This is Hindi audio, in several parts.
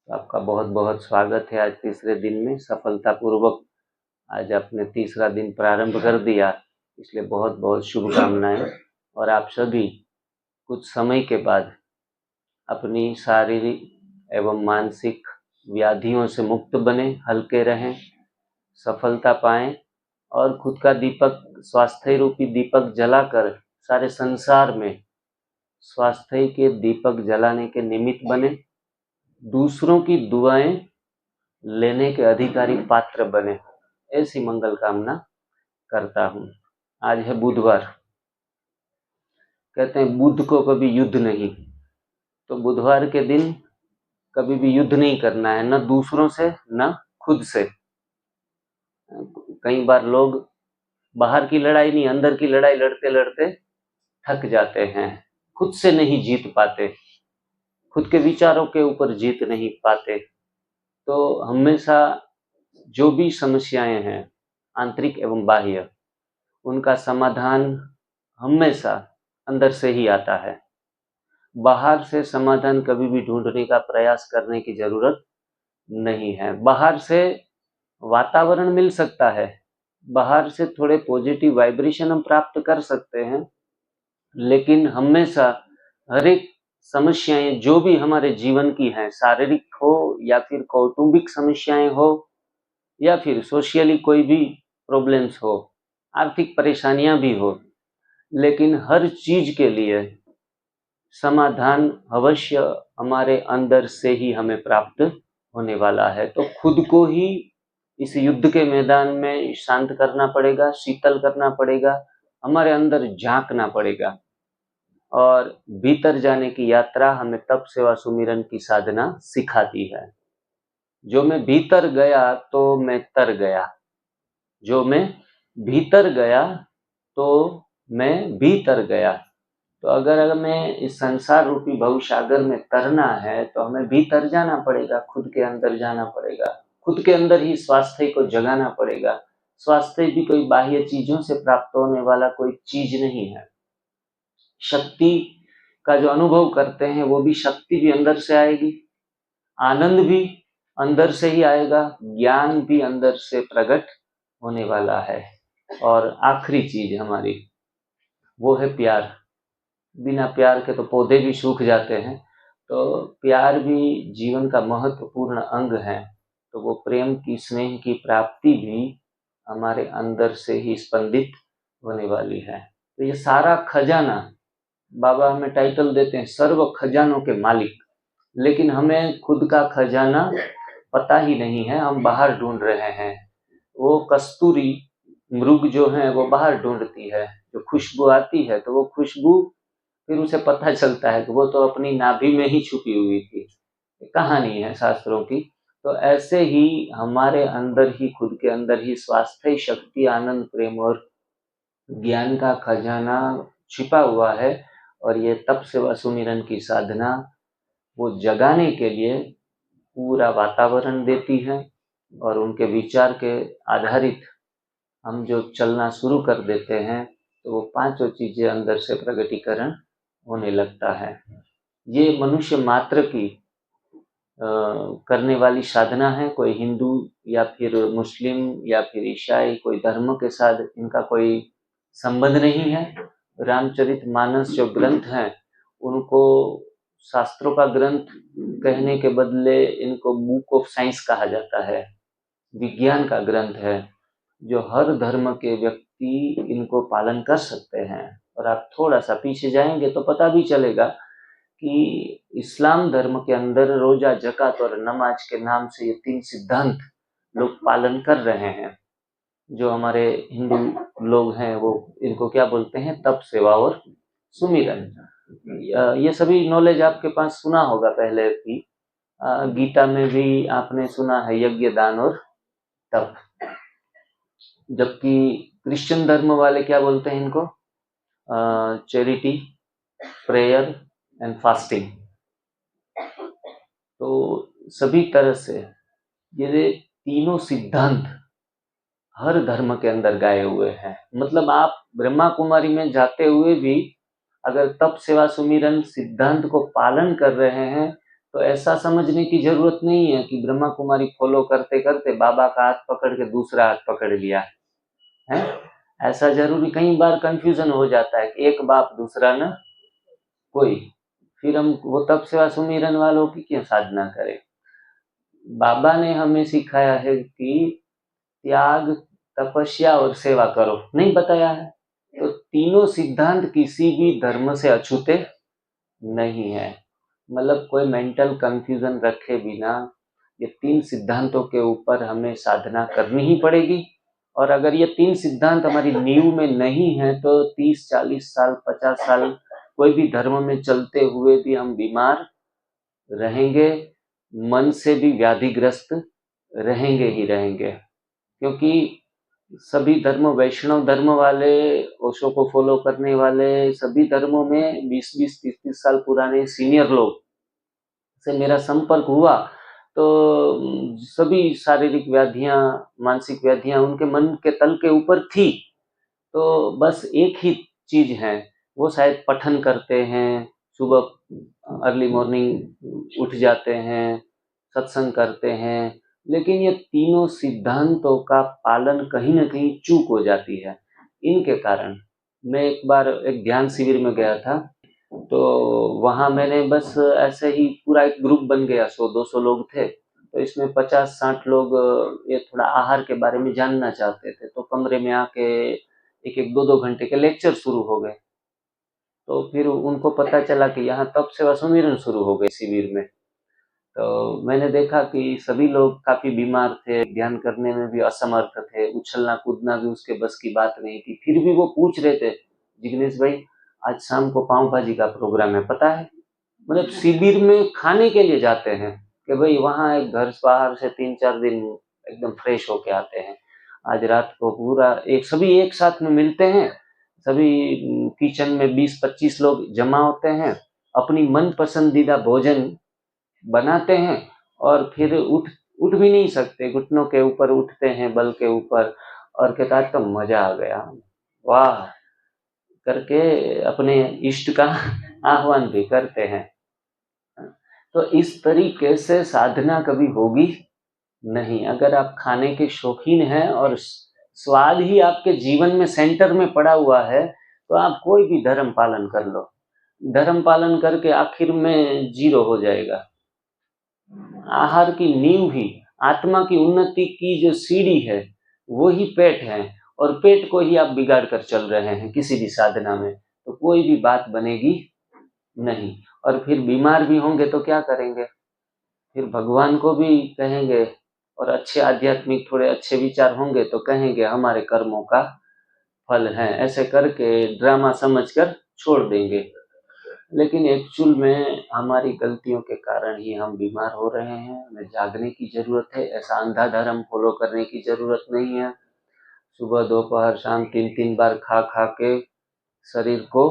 आपका बहुत बहुत स्वागत है आज तीसरे दिन में। सफलतापूर्वक आज आपने तीसरा दिन प्रारंभ कर दिया, इसलिए बहुत बहुत शुभकामनाएं। और आप सभी कुछ समय के बाद अपनी शारीरिक एवं मानसिक व्याधियों से मुक्त बने, हल्के रहें, सफलता पाएं और खुद का दीपक, स्वास्थ्य रूपी दीपक जलाकर सारे संसार में स्वास्थ्य के दीपक जलाने के निमित्त बने, दूसरों की दुआएं लेने के अधिकारी पात्र बने, ऐसी मंगल कामना करता हूँ। आज है बुधवार। कहते हैं बुध को कभी युद्ध नहीं, तो बुधवार के दिन कभी भी युद्ध नहीं करना है, न दूसरों से न खुद से। कई बार लोग बाहर की लड़ाई नहीं, अंदर की लड़ाई लड़ते लड़ते थक जाते हैं, खुद से नहीं जीत पाते, खुद के विचारों के ऊपर जीत नहीं पाते। तो हमेशा जो भी समस्याएं हैं, आंतरिक एवं बाह्य, उनका समाधान हमेशा अंदर से ही आता है। बाहर से समाधान कभी भी ढूंढने का प्रयास करने की जरूरत नहीं है। बाहर से वातावरण मिल सकता है, बाहर से थोड़े पॉजिटिव वाइब्रेशन हम प्राप्त कर सकते हैं, लेकिन हमेशा हर एक समस्याएं जो भी हमारे जीवन की हैं, शारीरिक हो या फिर कौटुंबिक समस्याएं हो या फिर सोशियली कोई भी प्रॉब्लम्स हो, आर्थिक परेशानियां भी हो, लेकिन हर चीज के लिए समाधान अवश्य हमारे अंदर से ही हमें प्राप्त होने वाला है। तो खुद को ही इस युद्ध के मैदान में शांत करना पड़ेगा, शीतल करना पड़ेगा, हमारे अंदर झांकना पड़ेगा। और भीतर जाने की यात्रा हमें तप सेवा सुमिरन की साधना सिखाती है। जो मैं भीतर गया तो मैं तर गया, जो मैं भीतर गया तो मैं भीतर गया। तो अगर हमें इस संसार रूपी भवसागर में तरना है तो हमें भीतर जाना पड़ेगा, खुद के अंदर जाना पड़ेगा, खुद के अंदर ही स्वास्थ्य को जगाना पड़ेगा। स्वास्थ्य भी कोई बाह्य चीजों से प्राप्त होने वाला कोई चीज नहीं है। शक्ति का जो अनुभव करते हैं वो भी शक्ति भी अंदर से आएगी, आनंद भी अंदर से ही आएगा, ज्ञान भी अंदर से प्रकट होने वाला है। और आखिरी चीज हमारी वो है प्यार। बिना प्यार के तो पौधे भी सूख जाते हैं, तो प्यार भी जीवन का महत्वपूर्ण अंग है। तो वो प्रेम की, स्नेह की प्राप्ति भी हमारे अंदर से ही स्पंदित होने वाली है। तो ये सारा खजाना, बाबा हमें टाइटल देते हैं सर्व खजानों के मालिक, लेकिन हमें खुद का खजाना पता ही नहीं है, हम बाहर ढूंढ रहे हैं। वो कस्तूरी मृग जो है वो बाहर ढूंढती है, जो खुशबू आती है तो वो खुशबू फिर उसे पता चलता है कि वो तो अपनी नाभि में ही छुपी हुई थी। कहानी है शास्त्रों की। तो ऐसे ही हमारे अंदर ही, खुद के अंदर ही स्वास्थ्य, शक्ति, आनंद, प्रेम और ज्ञान का खजाना छिपा हुआ है। और ये तप सेवा सुमिरन की साधना वो जगाने के लिए पूरा वातावरण देती है। और उनके विचार के आधारित हम जो चलना शुरू कर देते हैं तो वो पांचों चीजें अंदर से प्रगटीकरण होने लगता है। ये मनुष्य मात्र की करने वाली साधना है। कोई हिंदू या फिर मुस्लिम या फिर ईसाई, कोई धर्म के साथ इनका कोई संबंध नहीं है। रामचरितमानस जो ग्रंथ है उनको शास्त्रों का ग्रंथ कहने के बदले इनको बुक ऑफ साइंस कहा जाता है, विज्ञान का ग्रंथ है, जो हर धर्म के व्यक्ति इनको पालन कर सकते हैं। और आप थोड़ा सा पीछे जाएंगे तो पता भी चलेगा कि इस्लाम धर्म के अंदर रोजा, जकात और नमाज के नाम से ये 3 सिद्धांत लोग पालन कर रहे हैं। जो हमारे हिंदू लोग हैं वो इनको क्या बोलते हैं, तप, सेवा और सुमिरन। ये सभी नॉलेज आपके पास सुना होगा पहले भी। गीता में भी आपने सुना है यज्ञ, दान और तप। जबकि क्रिश्चियन धर्म वाले क्या बोलते हैं इनको, चैरिटी, प्रेयर एंड फास्टिंग। तो सभी तरह से ये तीनों सिद्धांत हर धर्म के अंदर गाए हुए हैं। मतलब आप ब्रह्मा कुमारी में जाते हुए भी अगर तप, सेवा, सुमिरन सिद्धांत को पालन कर रहे हैं तो ऐसा समझने की जरूरत नहीं है कि ब्रह्मा कुमारी फॉलो करते करते बाबा का हाथ पकड़ के दूसरा हाथ पकड़ लिया है। ऐसा जरूरी, कई बार कंफ्यूजन हो जाता है कि एक बाप दूसरा न कोई, फिर हम वो तप सेवा सुमिरन वालों की क्यों साधना करें। बाबा ने हमें सिखाया है कि त्याग, तपस्या और सेवा करो, नहीं बताया है? तो तीनों सिद्धांत किसी भी धर्म से अछूते नहीं है। मतलब कोई मेंटल कंफ्यूजन रखे बिना ये तीन सिद्धांतों के ऊपर हमें साधना करनी ही पड़ेगी। और अगर ये तीन सिद्धांत हमारी नींव में नहीं है तो 30, 40 साल, 50 साल कोई भी धर्म में चलते हुए भी हम बीमार रहेंगे, मन से भी व्याधिग्रस्त रहेंगे ही रहेंगे। क्योंकि सभी धर्म, वैष्णव धर्म वाले, ओशो को फॉलो करने वाले, सभी धर्मों में 20-20, 30-30 साल पुराने सीनियर लोग से मेरा संपर्क हुआ तो सभी शारीरिक व्याधियां, मानसिक व्याधियां उनके मन के तल के ऊपर थी। तो बस एक ही चीज है, वो शायद पठन करते हैं, सुबह अर्ली मॉर्निंग उठ जाते हैं, सत्संग करते हैं, लेकिन ये तीनों सिद्धांतों का पालन कहीं ना कहीं चूक हो जाती है। इनके कारण मैं एक बार एक ध्यान शिविर में गया था, तो वहाँ मैंने बस ऐसे ही पूरा एक ग्रुप बन गया, 100-200 लोग थे। तो इसमें 50-60 लोग ये थोड़ा आहार के बारे में जानना चाहते थे, तो कमरे में आके एक एक 2-2 घंटे के लेक्चर शुरू हो गए। तो फिर उनको पता चला कि यहाँ तप सेवा सुमिरन शुरू हो गए शिविर में। तो मैंने देखा कि सभी लोग काफी बीमार थे, ध्यान करने में भी असमर्थ थे, उछलना कूदना भी उसके बस की बात नहीं थी। फिर भी वो पूछ रहे थे, जिग्नेश भाई आज शाम को पाव भाजी का प्रोग्राम है, पता है? मतलब शिविर में खाने के लिए जाते हैं कि भाई वहाँ एक घर बाहर से 3-4 दिन एकदम फ्रेश होके आते हैं। आज रात को पूरा एक सभी एक साथ में मिलते हैं, सभी किचन में 20-25 लोग जमा होते हैं, अपनी मन पसंदीदा भोजन बनाते हैं और फिर उठ भी नहीं सकते, घुटनों के ऊपर उठते हैं, बल के ऊपर, और कहता है तो मजा आ गया, वाह करके अपने इष्ट का आह्वान भी करते हैं। तो इस तरीके से साधना कभी होगी नहीं। अगर आप खाने के शौकीन हैं और स्वाद ही आपके जीवन में सेंटर में पड़ा हुआ है तो आप कोई भी धर्म पालन कर लो, धर्म पालन करके आखिर में जीरो हो जाएगा। आहार की नींव ही, आत्मा की उन्नति की जो सीढ़ी है वो ही पेट है, और पेट को ही आप बिगाड़ कर चल रहे हैं किसी भी साधना में, तो कोई भी बात बनेगी नहीं। और फिर बीमार भी होंगे तो क्या करेंगे? फिर भगवान को भी कहेंगे, और अच्छे आध्यात्मिक थोड़े अच्छे विचार होंगे तो कहेंगे हमारे कर्मों का फल है, ऐसे करके ड्रामा समझकर छोड़ देंगे। लेकिन एक्चुअल में हमारी गलतियों के कारण ही हम बीमार हो रहे हैं। हमें जागने की जरूरत है, ऐसा अंधा धर्म फॉलो करने की जरूरत नहीं है। सुबह दोपहर शाम 3-3 बार खा खा के शरीर को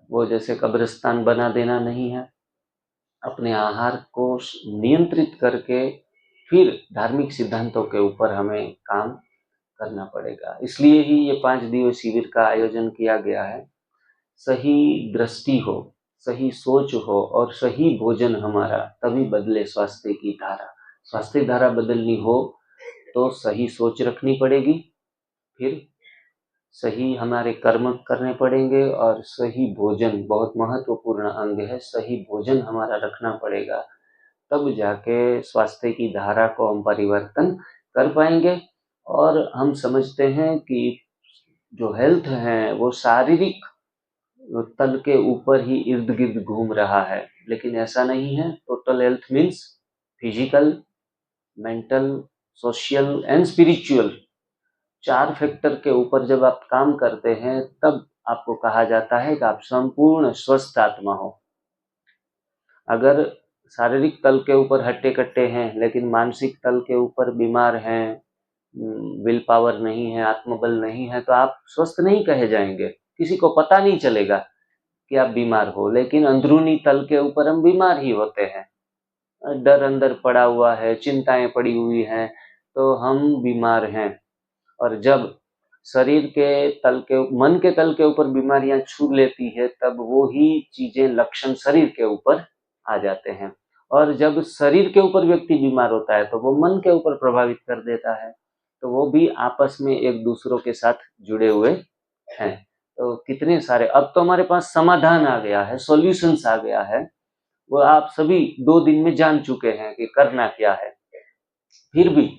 वो जैसे कब्रिस्तान बना देना नहीं है। अपने आहार को नियंत्रित करके फिर धार्मिक सिद्धांतों के ऊपर हमें काम करना पड़ेगा। इसलिए ही ये 5 दिवसीय शिविर का आयोजन किया गया है। सही दृष्टि हो, सही सोच हो और सही भोजन हमारा, तभी बदले स्वास्थ्य की धारा। स्वास्थ्य धारा बदलनी हो तो सही सोच रखनी पड़ेगी, फिर सही हमारे कर्म करने पड़ेंगे, और सही भोजन बहुत महत्वपूर्ण अंग है, सही भोजन हमारा रखना पड़ेगा, तब जाके स्वास्थ्य की धारा को हम परिवर्तन कर पाएंगे। और हम समझते हैं कि जो हेल्थ है वो शारीरिक तल के ऊपर ही इर्द गिर्द घूम रहा है, लेकिन ऐसा नहीं है। Total health means physical, mental, social and spiritual, 4 factor के ऊपर जब आप काम करते हैं तब आपको कहा जाता है कि आप संपूर्ण स्वस्थ आत्मा हो। अगर शारीरिक तल के ऊपर हट्टे कट्टे हैं लेकिन मानसिक तल के ऊपर बीमार हैं, विल पावर नहीं है, आत्मबल नहीं है, तो आप स्वस्थ नहीं कहे जाएंगे, किसी को पता नहीं चलेगा कि आप बीमार हो। लेकिन अंदरूनी तल के ऊपर हम बीमार ही होते हैं, डर अंदर पड़ा हुआ है, चिंताएं पड़ी हुई हैं, तो हम बीमार हैं। और जब शरीर के तल के, मन के तल के ऊपर बीमारियां छू लेती है तब वो ही चीजें, लक्षण शरीर के ऊपर आ जाते हैं। और जब शरीर के ऊपर व्यक्ति बीमार होता है तो वो मन के ऊपर प्रभावित कर देता है, तो वो भी आपस में एक दूसरों के साथ जुड़े हुए हैं। तो कितने सारे, अब तो हमारे पास समाधान आ गया है, सॉल्यूशंस आ गया है, वो आप सभी 2 दिन में जान चुके हैं कि करना क्या है। फिर भी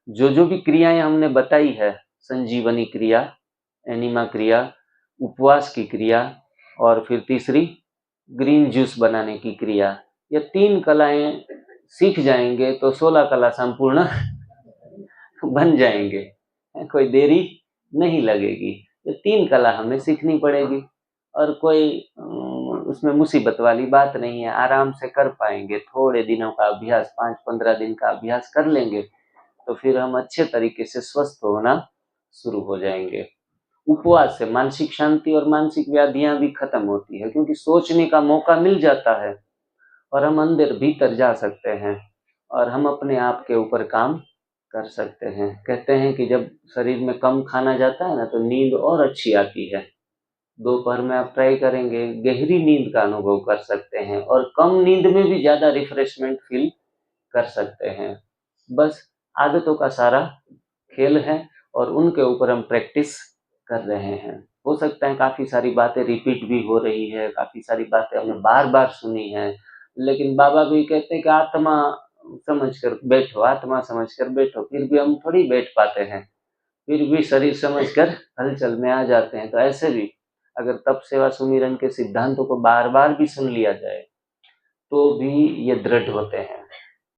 जो भी क्रियाएं हमने बताई है, संजीवनी क्रिया, एनिमा क्रिया, उपवास की क्रिया और फिर तीसरी ग्रीन जूस बनाने की क्रिया, ये 3 कलाएं सीख जाएंगे तो 16 कला संपूर्ण बन जाएंगे, कोई देरी नहीं लगेगी। ये 3 कला हमें सीखनी पड़ेगी और कोई उसमें मुसीबत वाली बात नहीं है, आराम से कर पाएंगे। थोड़े दिनों का अभ्यास, 5-15 दिन का अभ्यास कर लेंगे तो फिर हम अच्छे तरीके से स्वस्थ होना शुरू हो जाएंगे। उपवास से मानसिक शांति और मानसिक व्याधियां भी खत्म होती है, क्योंकि सोचने का मौका मिल जाता है और हम अंदर भीतर जा सकते हैं और हम अपने आप के ऊपर काम कर सकते हैं। कहते हैं कि जब शरीर में कम खाना जाता है ना तो नींद और अच्छी आती है। दोपहर में आप ट्राई करेंगे, गहरी नींद का अनुभव कर सकते हैं और कम नींद में भी ज़्यादा रिफ्रेशमेंट फील कर सकते हैं। बस आदतों का सारा खेल है और उनके ऊपर हम प्रैक्टिस कर रहे हैं। हो सकता है काफ़ी सारी बातें रिपीट भी हो रही है, काफ़ी सारी बातें हमने बार-बार सुनी हैं, लेकिन बाबा भी कहते हैं कि आत्मा समझकर बैठो, आत्मा समझकर बैठो, फिर भी हम थोड़ी बैठ पाते हैं, फिर भी शरीर समझकर हलचल में आ जाते हैं। तो ऐसे भी अगर तप सेवा सुमिरन के सिद्धांतों को बार-बार भी सुन लिया जाए, तो भी ये दृढ़ होते हैं।